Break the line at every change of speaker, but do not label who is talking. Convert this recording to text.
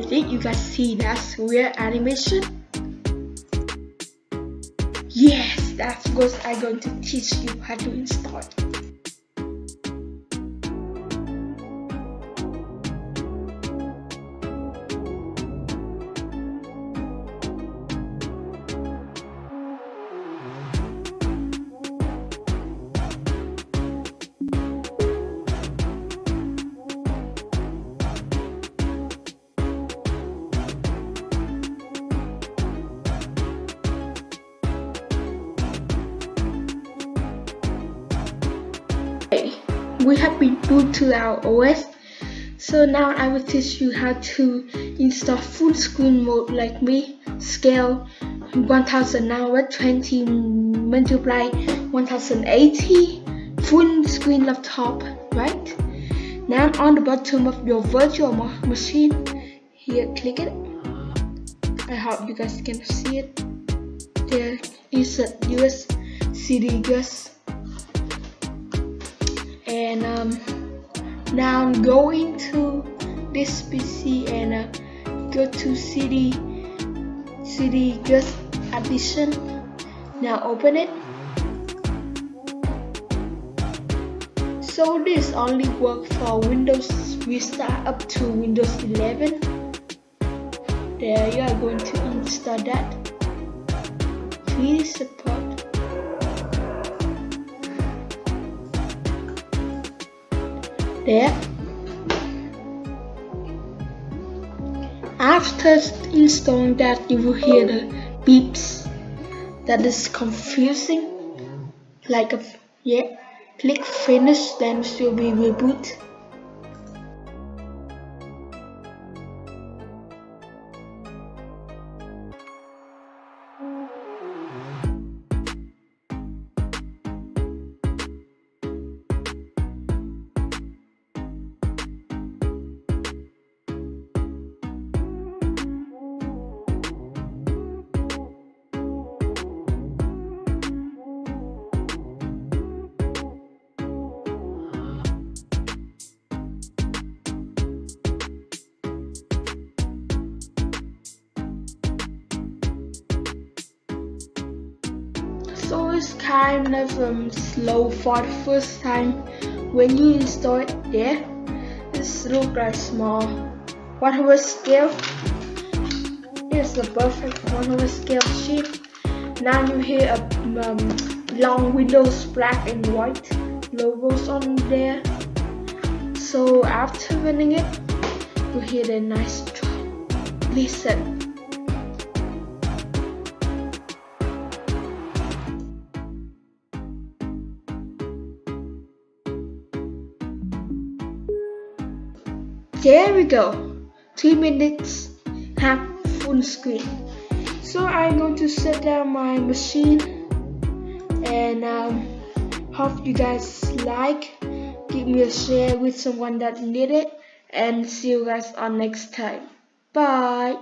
with it. You guys see that's weird animation. Yes, that's what I'm going to teach you how to install. We have been boot to our OS, so now I will teach you how to install full screen mode like me. Scale 1920 multiply 1080 full screen laptop. Right now, on the bottom of your virtual machine, here click it. I hope you guys can see it. There is a USB guest. And now I'm going to this PC and go to CD just addition. Now open it. So this only works for Windows Vista up to Windows 11. There you are going to install that. 3D support. There. After installing that, you will hear the beeps. That is confusing. Like click finish, then it will be reboot. So it's kind of slow for the first time when you install it. There, this looks like small. 1/1 scale. It's the perfect 1/1 scale sheet. Now you hear a long Windows black and white logos on there. So after running it, you hear the nice listen. There we go. 3 minutes have full screen. So I'm going to set down my machine and hope you guys like. Give me a share with someone that need it, and see you guys on next time. Bye.